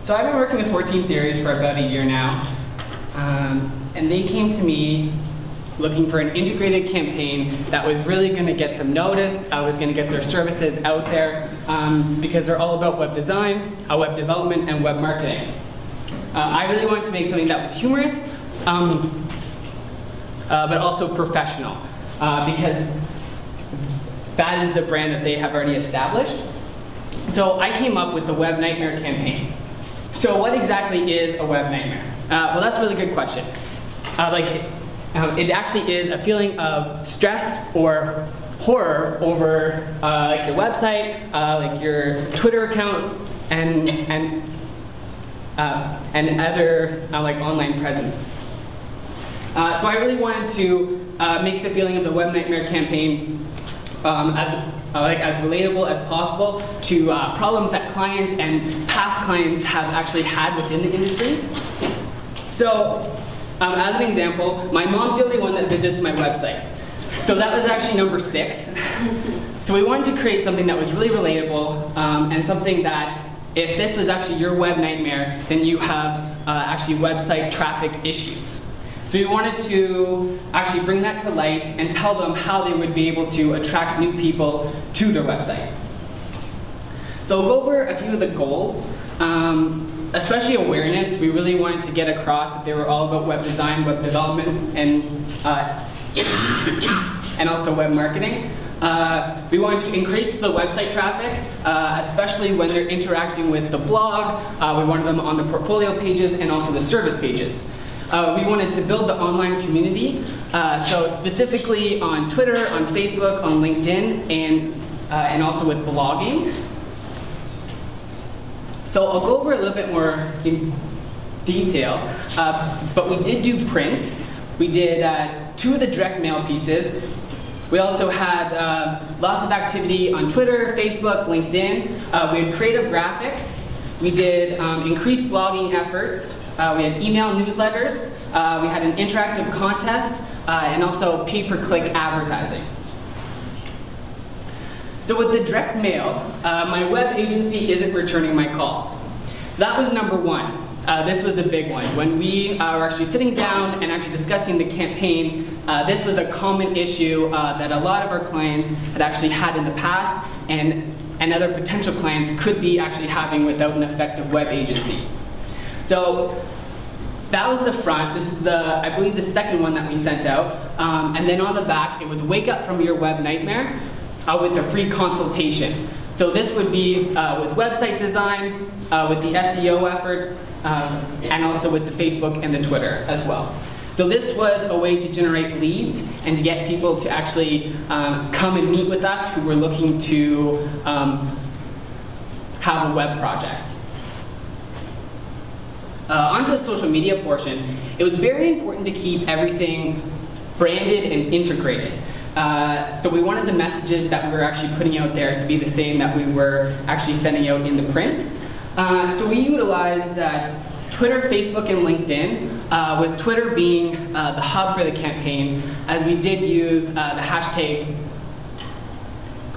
So I've been working with 14 Theories for about a year now, and they came to me looking for an integrated campaign that was really going to get them noticed, was going to get their services out there, because they're all about web design, web development, and web marketing. I really wanted to make something that was humorous, but also professional, because that is the brand that they have already established. So I came up with the Web Nightmare campaign. So what exactly is a web nightmare? Well, that's a really good question. It actually is a feeling of stress or horror over like your website, like your Twitter account, and other like online presence. So I really wanted to make the feeling of the Web Nightmare campaign as relatable as possible to problems that clients and past clients have actually had within the industry. So, as an example, my mom's the only one that visits my website. So that was actually number 6. So we wanted to create something that was really relatable, and something that, if this was actually your web nightmare, then you have actually website traffic issues. So we wanted to actually bring that to light and tell them how they would be able to attract new people to their website. So we'll go over a few of the goals. Especially awareness. We really wanted to get across that they were all about web design, web development, and also web marketing. We wanted to increase the website traffic, especially when they're interacting with the blog. We wanted them on the portfolio pages and also the service pages. We wanted to build the online community, so specifically on Twitter, on Facebook, on LinkedIn, and also with blogging. So I'll go over a little bit more in detail, but we did do print. We did 2 of the direct mail pieces. We also had lots of activity on Twitter, Facebook, LinkedIn. We had creative graphics. We did increased blogging efforts. We had email newsletters. We had an interactive contest, and also pay-per-click advertising. So with the direct mail, my web agency isn't returning my calls. So that was number 1. This was a big one. When we were actually sitting down and actually discussing the campaign, this was a common issue that a lot of our clients had actually had in the past, and other potential clients could be actually having without an effective web agency. So that was the front. This is I believe, the second one that we sent out. And then on the back, it was wake up from your web nightmare with a free consultation. So this would be with website design, with the SEO efforts, and also with the Facebook and the Twitter as well. So this was a way to generate leads and to get people to actually come and meet with us who were looking to have a web project. Onto the social media portion, it was very important to keep everything branded and integrated. So we wanted the messages that we were actually putting out there to be the same that we were actually sending out in the print. So we utilized Twitter, Facebook, and LinkedIn, with Twitter being the hub for the campaign, as we did use the hashtag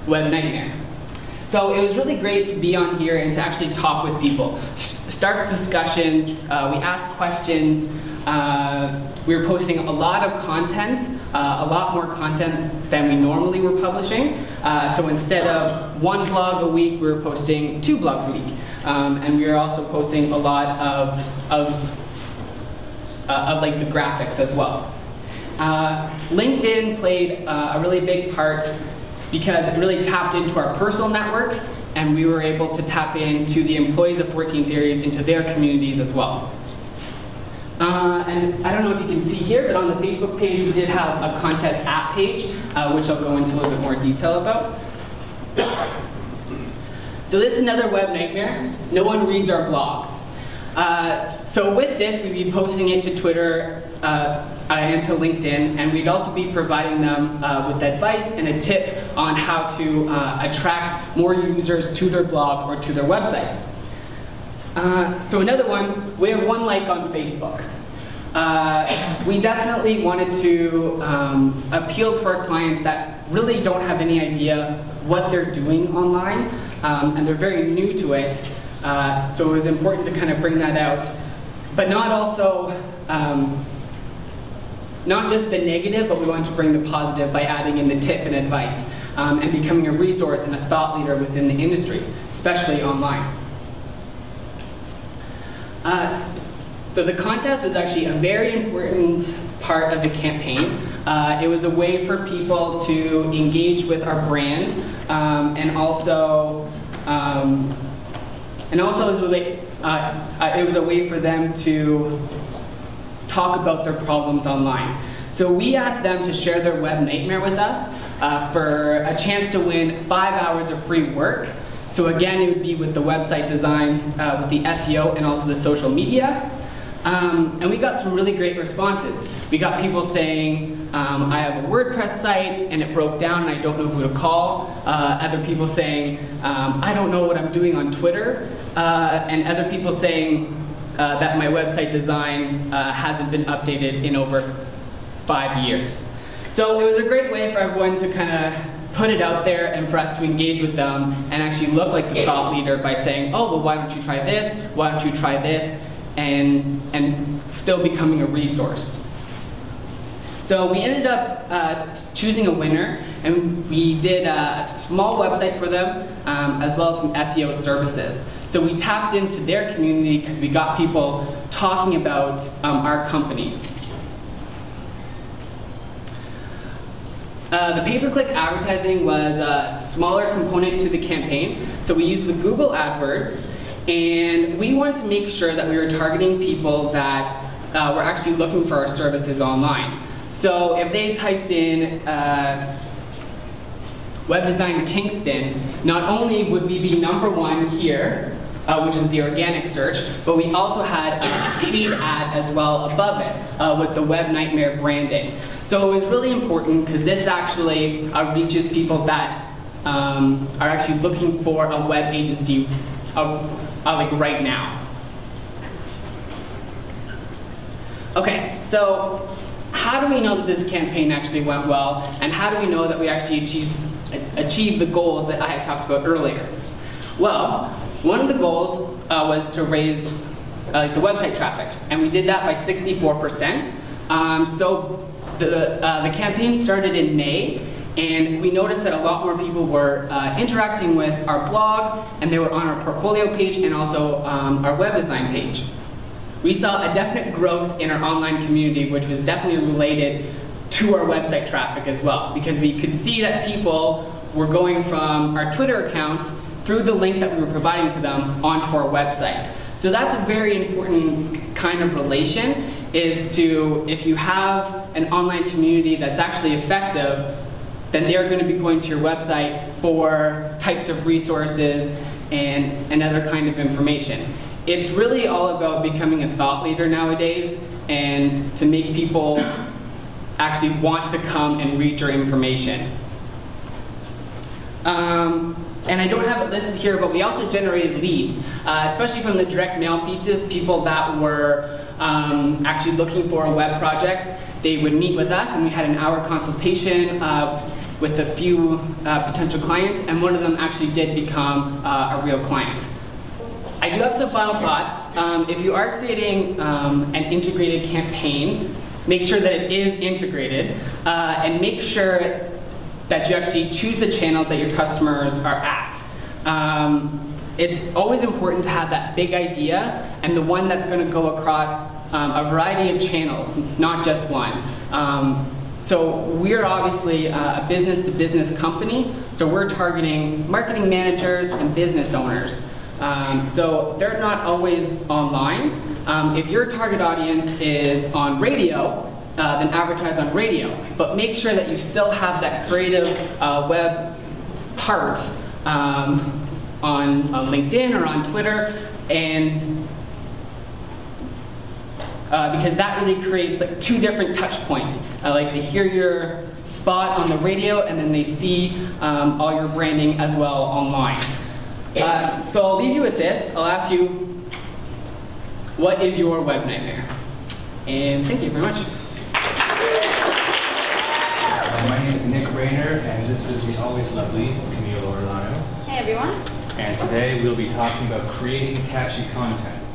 WebNightmare. So it was really great to be on here and to actually talk with people, start discussions. We asked questions. We were posting a lot of content, a lot more content than we normally were publishing. So instead of 1 blog a week, we were posting 2 blogs a week. And we were also posting a lot of like the graphics as well. LinkedIn played a really big part because it really tapped into our personal networks, and we were able to tap into the employees of 14 Theories, into their communities as well. And I don't know if you can see here, but on the Facebook page we did have a contest app page, which I'll go into a little bit more detail about. So this is another web nightmare. No one reads our blogs. So with this, we'd be posting it to Twitter and to LinkedIn, and we'd also be providing them with advice and a tip on how to attract more users to their blog or to their website. So another one, we have 1 like on Facebook. We definitely wanted to appeal to our clients that really don't have any idea what they're doing online, and they're very new to it. So it was important to kind of bring that out, but not also, not just the negative, but we wanted to bring the positive by adding in the tip and advice, and becoming a resource and a thought leader within the industry, especially online. So the contest was actually a very important part of the campaign. It was a way for people to engage with our brand, and also it was a way for them to talk about their problems online. So we asked them to share their web nightmare with us for a chance to win 5 hours of free work. So again, it would be with the website design, with the SEO, and also the social media. And we got some really great responses. We got people saying, I have a WordPress site and it broke down and I don't know who to call. Other people saying, I don't know what I'm doing on Twitter. And other people saying that my website design hasn't been updated in over 5 years. So it was a great way for everyone to kind of put it out there and for us to engage with them and actually look like the thought leader by saying, oh, well, why don't you try this? Why don't you try this? And still becoming a resource. So we ended up choosing a winner, and we did a small website for them, as well as some SEO services. So we tapped into their community because we got people talking about our company. The pay-per-click advertising was a smaller component to the campaign. So we used the Google AdWords, and we wanted to make sure that we were targeting people that were actually looking for our services online. So if they typed in web design Kingston, not only would we be #1 here, which is the organic search, but we also had a paid ad as well above it with the Web Nightmare branding. So it was really important because this actually reaches people that are actually looking for a web agency like right now. Okay, so how do we know that this campaign actually went well, and how do we know that we actually achieved the goals that I had talked about earlier? Well, one of the goals was to raise the website traffic, and we did that by 64%. So the campaign started in May, and we noticed that a lot more people were interacting with our blog, and they were on our portfolio page and also our web design page. We saw a definite growth in our online community, which was definitely related to our website traffic as well, because we could see that people were going from our Twitter account through the link that we were providing to them onto our website. So that's a very important kind of relation, is to, if you have an online community that's actually effective, then they're going to be going to your website for types of resources and other kind of information. It's really all about becoming a thought leader nowadays, and to make people actually want to come and read your information. And I don't have it listed here, but we also generated leads, especially from the direct mail pieces, people that were actually looking for a web project. They would meet with us, and we had an hour consultation with a few potential clients, and one of them actually did become a real client. I do have some final thoughts. If you are creating an integrated campaign, make sure that it is integrated, and make sure that you actually choose the channels that your customers are at. It's always important to have that big idea and the one that's going to go across a variety of channels, not just one. So we're obviously a business-to-business company, so we're targeting marketing managers and business owners. So they're not always online. If your target audience is on radio, then advertise on radio. But make sure that you still have that creative web part on LinkedIn or on Twitter, and because that really creates like 2 different touch points. Like they hear your spot on the radio, and then they see all your branding as well online. So I'll leave you with this. I'll ask you, what is your web nightmare? And thank you very much. My name is Nick Rayner, and this is the Always Lovely Camille Orlano. Hey everyone. and today we'll be talking about creating catchy content.